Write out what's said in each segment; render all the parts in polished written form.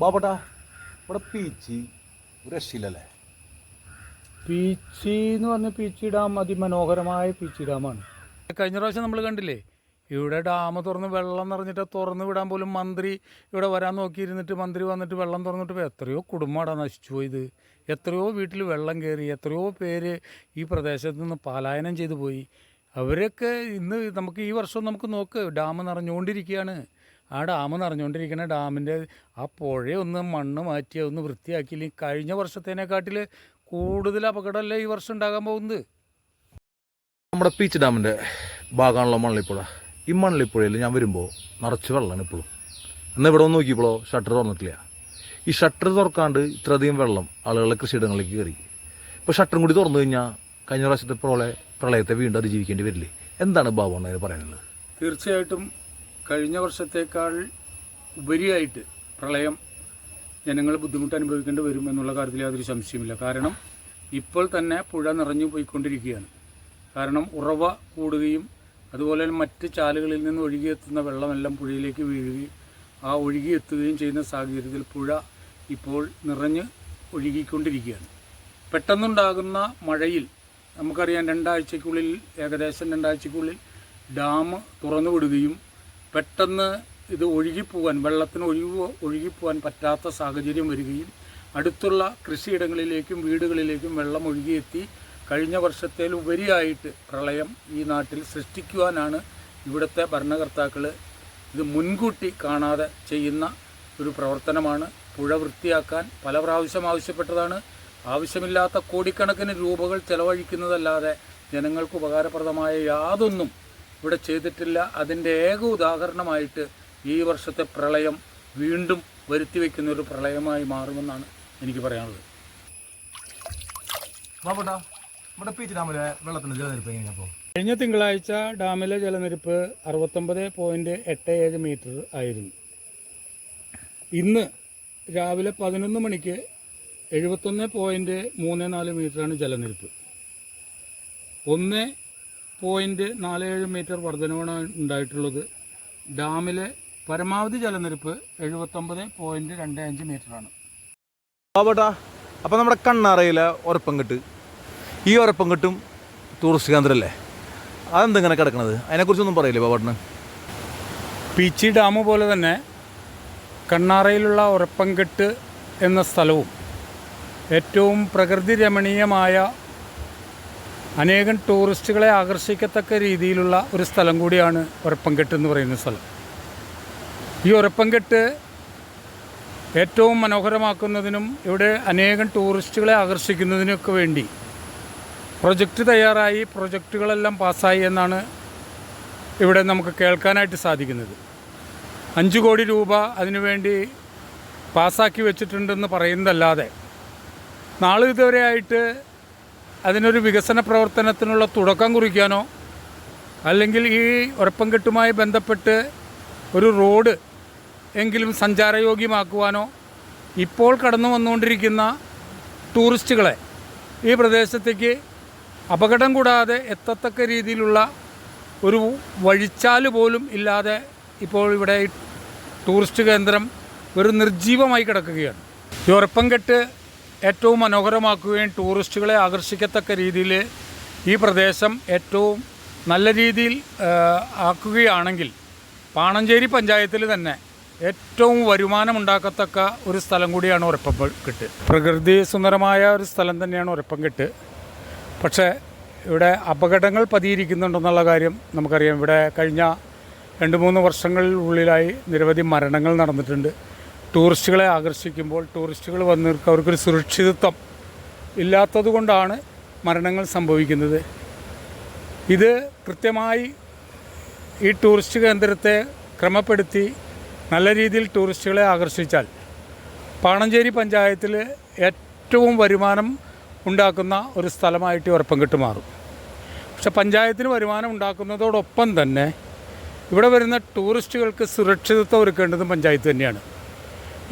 ബാബട്ടാ ഇവിടെ പീച്ചി രക്ഷയില്ലല്ലേ? പീച്ചി എന്ന് പറഞ്ഞ പീച്ചി ഡാം അതിമനോഹരമായ പീച്ചി ഡാമാണ്. കഴിഞ്ഞ പ്രാവശ്യം നമ്മൾ കണ്ടില്ലേ, ഇവിടെ ഡാം തുറന്ന് വെള്ളം നിറഞ്ഞിട്ട് തുറന്ന് വിടാൻ പോലും മന്ത്രി ഇവിടെ വരാൻ നോക്കിയിരുന്നിട്ട് മന്ത്രി വന്നിട്ട് വെള്ളം തുറന്നിട്ട് എത്രയോ കുടുംബമാണ് നശിച്ചു പോയത്. എത്രയോ വീട്ടിൽ വെള്ളം കയറി, എത്രയോ പേര് ഈ പ്രദേശത്ത് നിന്ന് പലായനം ചെയ്തു പോയി. അവരൊക്കെ ഇന്ന് നമുക്ക് ഈ വർഷം നമുക്ക് നോക്ക്, ഡാം നിറഞ്ഞുകൊണ്ടിരിക്കുകയാണ്. ആ ഡാം നിറഞ്ഞുകൊണ്ടിരിക്കുന്ന ഡാമിൻ്റെ ആ പുഴയൊന്ന് മണ്ണ് മാറ്റിയ ഒന്ന് വൃത്തിയാക്കിയില്ലെങ്കിൽ കഴിഞ്ഞ വർഷത്തേനെക്കാട്ടിൽ കൂടുതൽ അപകടമല്ലേ ഈ വർഷം ഉണ്ടാകാൻ പോകുന്നത്. നമ്മുടെ പീച്ച് ഡാമിൻ്റെ ഭാഗമാണല്ലോ മണലിപ്പുഴ. ഈ മണലിപ്പുഴയിൽ ഞാൻ വരുമ്പോൾ നിറച്ച് വെള്ളമാണ് ഇപ്പോഴും. എന്നാൽ ഇവിടെ ഒന്ന് നോക്കിയപ്പോഴോ ഷട്ടർ തുറന്നിട്ടില്ല. ഈ ഷട്ടർ തുറക്കാണ്ട് ഇത്രയധികം വെള്ളം ആളുകളുടെ കൃഷിയിടങ്ങളിലേക്ക് കയറി. ഇപ്പോൾ ഷട്ടറും കൂടി തുറന്നു കഴിഞ്ഞാൽ കഴിഞ്ഞ പ്രാവശ്യത്തെ പ്രളയത്തെ വീണ്ടും അതിജീവിക്കേണ്ടി വരില്ലേ? എന്താണ് ബാബു എന്നതിന് പറയാനുള്ളത്? തീർച്ചയായിട്ടും കഴിഞ്ഞ വർഷത്തേക്കാൾ ഉപരിയായിട്ട് പ്രളയം ജനങ്ങൾ ബുദ്ധിമുട്ട് അനുഭവിക്കേണ്ടി വരും എന്നുള്ള കാര്യത്തിൽ യാതൊരു സംശയമില്ല. കാരണം ഇപ്പോൾ തന്നെ പുഴ നിറഞ്ഞു പോയിക്കൊണ്ടിരിക്കുകയാണ്. കാരണം ഉറവ കൂടുകയും അതുപോലെ മറ്റ് ചാലുകളിൽ നിന്ന് ഒഴുകിയെത്തുന്ന വെള്ളമെല്ലാം പുഴയിലേക്ക് വീഴുകയും ആ ഒഴുകിയെത്തുകയും ചെയ്യുന്ന സാഹചര്യത്തിൽ പുഴ ഇപ്പോൾ നിറഞ്ഞ് ഒഴുകിക്കൊണ്ടിരിക്കുകയാണ്. പെട്ടെന്നുണ്ടാകുന്ന മഴയിൽ നമുക്കറിയാം, ഏകദേശം രണ്ടാഴ്ചയ്ക്കുള്ളിൽ ഡാം തുറന്നു വിടുകയും പെട്ടെന്ന് ഇത് ഒഴുകിപ്പോകാൻ, വെള്ളത്തിന് ഒഴുകിപ്പോകാൻ പറ്റാത്ത സാഹചര്യം വരികയും അടുത്തുള്ള കൃഷിയിടങ്ങളിലേക്കും വീടുകളിലേക്കും വെള്ളം ഒഴുകിയെത്തി കഴിഞ്ഞ വർഷത്തേൽ ഉപരിയായിട്ട് പ്രളയം ഈ നാട്ടിൽ സൃഷ്ടിക്കുവാനാണ് ഇവിടുത്തെ ഭരണകർത്താക്കൾ ഇത് മുൻകൂട്ടി കാണാതെ ചെയ്യുന്ന ഒരു പ്രവർത്തനമാണ്. പുഴ വൃത്തിയാക്കാൻ പല പ്രാവശ്യം ആവശ്യപ്പെട്ടതാണ്. ആവശ്യമില്ലാത്ത കോടിക്കണക്കിന് രൂപകൾ ചെലവഴിക്കുന്നതല്ലാതെ ജനങ്ങൾക്ക് ഉപകാരപ്രദമായ യാതൊന്നും ഇവിടെ ചെയ്തിട്ടില്ല. അതിൻ്റെ ഏക ഉദാഹരണമായിട്ട് ഈ വർഷത്തെ പ്രളയം വീണ്ടും വരുത്തിവെക്കുന്ന ഒരു പ്രളയമായി മാറുമെന്നാണ് എനിക്ക് പറയാനുള്ളത്. നമ്മുടെ പീച്ച് ഡാമിലെ വെള്ളത്തിൻ്റെ ജലനിരപ്പ് എങ്ങനെയാണ്? കഴിഞ്ഞ തിങ്കളാഴ്ച ഡാമിലെ ജലനിരപ്പ് 69.87 മീറ്റർ ആയിരുന്നു. ഇന്ന് രാവിലെ 11 മണിക്ക് 71.34 മീറ്ററാണ് ജലനിരപ്പ്. 1.47 മീറ്റർ വർധനവാണ് ഉണ്ടായിട്ടുള്ളത്. ഡാമിലെ പരമാവധി ജലനിരപ്പ് 79.25 മീറ്ററാണ്. ബാബട്ടാ, അപ്പോൾ നമ്മുടെ കണ്ണാറയിലെ ഉറപ്പംകെട്ട്, ഈ ഉറപ്പംകെട്ടും ടൂറിസ്റ്റ് കേന്ദ്രമല്ലേ? അതെന്തെങ്ങനെ കിടക്കണത്? അതിനെക്കുറിച്ചൊന്നും പറയില്ലേ ബാബട്ടന്? പീച്ചി ഡാം പോലെ തന്നെ കണ്ണാറയിലുള്ള ഉറപ്പംകെട്ട് എന്ന സ്ഥലവും ഏറ്റവും പ്രകൃതി രമണീയമായ അനേകം ടൂറിസ്റ്റുകളെ ആകർഷിക്കത്തക്ക രീതിയിലുള്ള ഒരു സ്ഥലം കൂടിയാണ് ഉറപ്പംകെട്ട് എന്ന് പറയുന്ന സ്ഥലം. ഈ ഉറപ്പംകെട്ട് ഏറ്റവും മനോഹരമാക്കുന്നതിനും ഇവിടെ അനേകം ടൂറിസ്റ്റുകളെ ആകർഷിക്കുന്നതിനൊക്കെ വേണ്ടി പ്രൊജക്റ്റ് തയ്യാറായി, പ്രൊജക്റ്റുകളെല്ലാം പാസ്സായി എന്നാണ് ഇവിടെ നമുക്ക് കേൾക്കാനായിട്ട് സാധിക്കുന്നത്. 5 കോടി രൂപ അതിനുവേണ്ടി പാസ്സാക്കി വെച്ചിട്ടുണ്ടെന്ന് പറയുന്നതല്ലാതെ നാളിതുവരെയായിട്ട് അതിനൊരു വികസന പ്രവർത്തനത്തിനുള്ള തുടക്കം കുറിക്കാനോ അല്ലെങ്കിൽ ഈ ഉറപ്പംകെട്ടുമായി ബന്ധപ്പെട്ട് ഒരു റോഡ് എങ്കിലും സഞ്ചാരയോഗ്യമാക്കുവാനോ ഇപ്പോൾ കടന്നു വന്നുകൊണ്ടിരിക്കുന്ന ടൂറിസ്റ്റുകളെ ഈ പ്രദേശത്തേക്ക് അപകടം കൂടാതെ എത്തത്തക്ക രീതിയിലുള്ള ഒരു വഴിച്ചാല് പോലും ഇല്ലാതെ ഇപ്പോൾ ഇവിടെ ടൂറിസ്റ്റ് കേന്ദ്രം ഒരു നിർജീവമായി കിടക്കുകയാണ്. ഈ ഉറപ്പംകെട്ട് ഏറ്റവും മനോഹരമാക്കുകയും ടൂറിസ്റ്റുകളെ ആകർഷിക്കത്തക്ക രീതിയിൽ ഈ പ്രദേശം ഏറ്റവും നല്ല രീതിയിൽ ആക്കുകയാണെങ്കിൽ പാണഞ്ചേരി പഞ്ചായത്തിൽ തന്നെ ഏറ്റവും വരുമാനമുണ്ടാക്കത്തക്ക ഒരു സ്ഥലം കൂടിയാണ് ഉറപ്പംകെട്ട്. പ്രകൃതി സുന്ദരമായ ഒരു സ്ഥലം തന്നെയാണ് ഉറപ്പംകെട്ട്. പക്ഷേ ഇവിടെ അപകടങ്ങൾ പതിയിരിക്കുന്നുണ്ടെന്നുള്ള കാര്യം നമുക്കറിയാം. ഇവിടെ കഴിഞ്ഞ 2-3 വർഷങ്ങളിലുള്ളിലായി നിരവധി മരണങ്ങൾ നടന്നിട്ടുണ്ട്. ടൂറിസ്റ്റുകളെ ആകർഷിക്കുമ്പോൾ ടൂറിസ്റ്റുകൾ വന്നവർക്ക് അവർക്കൊരു സുരക്ഷിതത്വം ഇല്ലാത്തതുകൊണ്ടാണ് മരണങ്ങൾ സംഭവിക്കുന്നത്. ഇത് കൃത്യമായി ഈ ടൂറിസ്റ്റ് കേന്ദ്രത്തെ ക്രമപ്പെടുത്തി നല്ല രീതിയിൽ ടൂറിസ്റ്റുകളെ ആകർഷിച്ചാൽ പാണഞ്ചേരി പഞ്ചായത്തിൽ ഏറ്റവും വരുമാനം ഉണ്ടാക്കുന്ന ഒരു സ്ഥലമായിട്ട് ഉറപ്പംകെട്ട് മാറും. പക്ഷെ പഞ്ചായത്തിന് വരുമാനം ഉണ്ടാക്കുന്നതോടൊപ്പം തന്നെ ഇവിടെ വരുന്ന ടൂറിസ്റ്റുകൾക്ക് സുരക്ഷിതത്വം ഒരുക്കേണ്ടതും പഞ്ചായത്ത് തന്നെയാണ്.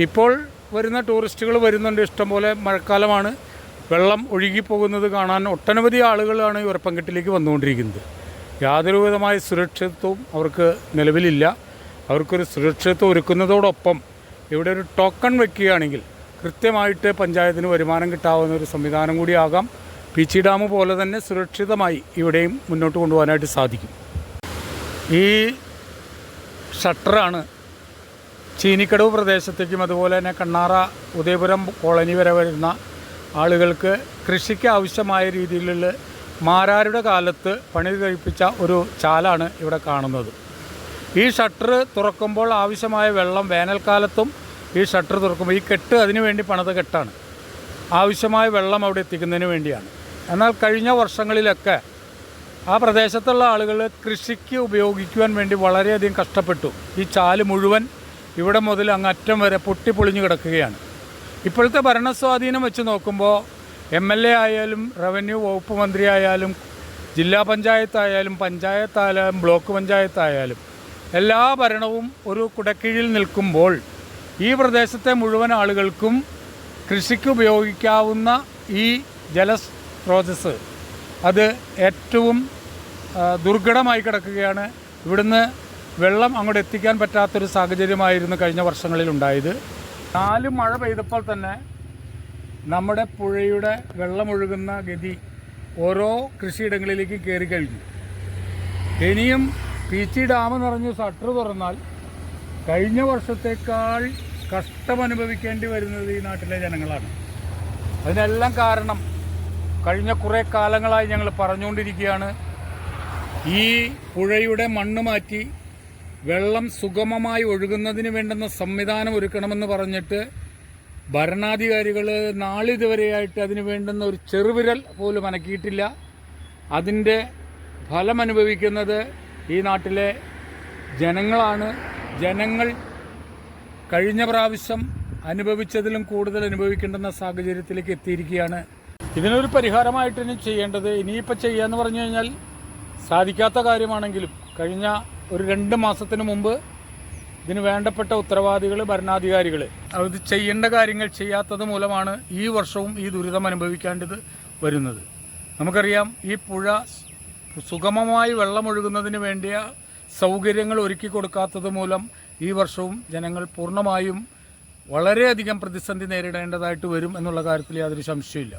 ഇപ്പോൾ വരുന്ന ടൂറിസ്റ്റുകൾ വരുന്നുണ്ട്, ഇഷ്ടംപോലെ. മഴക്കാലമാണ്, വെള്ളം ഒഴുകിപ്പോകുന്നത് കാണാൻ ഒട്ടനവധി ആളുകളാണ് ഈ ഉറപ്പംകെട്ടിലേക്ക് വന്നുകൊണ്ടിരിക്കുന്നത്. യാതൊരു വിധമായ സുരക്ഷിതത്വവും അവർക്ക് നിലവിലില്ല. അവർക്കൊരു സുരക്ഷിതത്വം ഒരുക്കുന്നതോടൊപ്പം ഇവിടെ ഒരു ടോക്കൺ വെക്കുകയാണെങ്കിൽ കൃത്യമായിട്ട് പഞ്ചായത്തിന് വരുമാനം കിട്ടാവുന്ന ഒരു സംവിധാനം കൂടിയാകാം. പീച്ചി ഡാം പോലെ തന്നെ സുരക്ഷിതമായി ഇവിടെയും മുന്നോട്ട് കൊണ്ടുപോകാനായിട്ട് സാധിക്കും. ഈ ഷട്ടറാണ് ചീനിക്കടവ് പ്രദേശത്തേക്കും അതുപോലെ തന്നെ കണ്ണാറ ഉദയപുരം കോളനി വരെ വരുന്ന ആളുകൾക്ക് കൃഷിക്ക് ആവശ്യമായ രീതിയിലുള്ള മാരാരുടെ കാലത്ത് പണി കഴിപ്പിച്ച ഒരു ചാലാണ് ഇവിടെ കാണുന്നത്. ഈ ഷട്ടർ തുറക്കുമ്പോൾ ആവശ്യമായ വെള്ളം വേനൽക്കാലത്തും ഈ ഷട്ടർ തുറക്കുമ്പോൾ ഈ കെട്ട് അതിനു വേണ്ടി പണിത കെട്ടാണ്. ആവശ്യമായ വെള്ളം അവിടെ എത്തിക്കുന്നതിന് വേണ്ടിയാണ്. എന്നാൽ കഴിഞ്ഞ വർഷങ്ങളിലൊക്കെ ആ പ്രദേശത്തുള്ള ആളുകൾ കൃഷിക്ക് ഉപയോഗിക്കുവാൻ വേണ്ടി വളരെയധികം കഷ്ടപ്പെട്ടു. ഈ ചാല് മുഴുവൻ ഇവിടെ മുതൽ അങ്ങറ്റം വരെ പൊട്ടിപ്പൊളിഞ്ഞു കിടക്കുകയാണ്. ഇപ്പോഴത്തെ ഭരണസ്വാധീനം വെച്ച് നോക്കുമ്പോൾ MLA ആയാലും റവന്യൂ വകുപ്പ് മന്ത്രിയായാലും ജില്ലാ പഞ്ചായത്തായാലും പഞ്ചായത്തായാലും ബ്ലോക്ക് പഞ്ചായത്തായാലും എല്ലാ ഭരണവും ഒരു കുടക്കീഴിൽ നിൽക്കുമ്പോൾ ഈ പ്രദേശത്തെ മുഴുവൻ ആളുകൾക്കും കൃഷിക്ക് ഉപയോഗിക്കാവുന്ന ഈ ജലസ്രോതസ് അത് ഏറ്റവും ദുർഘടമായി കിടക്കുകയാണ്. ഇവിടുന്ന് വെള്ളം അങ്ങോട്ട് എത്തിക്കാൻ പറ്റാത്തൊരു സാഹചര്യമായിരുന്നു കഴിഞ്ഞ വർഷങ്ങളിലുണ്ടായത്. 4 മഴ പെയ്തപ്പോൾ തന്നെ നമ്മുടെ പുഴയുടെ വെള്ളമൊഴുകുന്ന ഗതി ഓരോ കൃഷിയിടങ്ങളിലേക്ക് കയറി കഴിഞ്ഞു. ഇനിയും പീച്ചി ഡാം നിറഞ്ഞ് ഷട്ടർ തുറന്നാൽ കഴിഞ്ഞ വർഷത്തേക്കാൾ കഷ്ടമനുഭവിക്കേണ്ടി വരുന്നത് ഈ നാട്ടിലെ ജനങ്ങളാണ്. അതിനെല്ലാം കാരണം കഴിഞ്ഞ കുറേ കാലങ്ങളായി ഞങ്ങൾ പറഞ്ഞുകൊണ്ടിരിക്കുകയാണ്. ഈ പുഴയുടെ മണ്ണ് മാറ്റി വെള്ളം സുഗമമായി ഒഴുകുന്നതിന് വേണ്ടുന്ന സംവിധാനം ഒരുക്കണമെന്ന് പറഞ്ഞിട്ട് ഭരണാധികാരികൾ നാളിതുവരെയായിട്ട് അതിന് വേണ്ടുന്ന ഒരു ചെറുവിരൽ പോലും അനക്കിയിട്ടില്ല. അതിൻ്റെ ഫലമനുഭവിക്കുന്നത് ഈ നാട്ടിലെ ജനങ്ങളാണ്. ജനങ്ങൾ കഴിഞ്ഞ പ്രാവശ്യം അനുഭവിച്ചതിലും കൂടുതൽ അനുഭവിക്കേണ്ടുന്ന സാഹചര്യത്തിലേക്ക് എത്തിയിരിക്കുകയാണ്. ഇതിനൊരു പരിഹാരമായിട്ട് ഇനി ചെയ്യേണ്ടത്, ഇനിയിപ്പോൾ ചെയ്യാന്ന് പറഞ്ഞു കഴിഞ്ഞാൽ സാധിക്കാത്ത കാര്യമാണെങ്കിലും കഴിഞ്ഞ ഒരു 2 മാസത്തിന് മുമ്പ് ഇതിന് വേണ്ടപ്പെട്ട ഉത്തരവാദികൾ ഭരണാധികാരികൾ അത് ചെയ്യേണ്ട കാര്യങ്ങൾ ചെയ്യാത്തത് മൂലമാണ് ഈ വർഷവും ഈ ദുരിതം അനുഭവിക്കേണ്ടത് വരുന്നത്. നമുക്കറിയാം, ഈ പുഴ സുഗമമായി വെള്ളമൊഴുകുന്നതിന് വേണ്ടിയ സൗകര്യങ്ങൾ ഒരുക്കി കൊടുക്കാത്തത് മൂലം ഈ വർഷവും ജനങ്ങൾ പൂർണ്ണമായും വളരെയധികം പ്രതിസന്ധി നേരിടേണ്ടതായിട്ട് വരും എന്നുള്ള കാര്യത്തിൽ യാതൊരു സംശയമില്ല.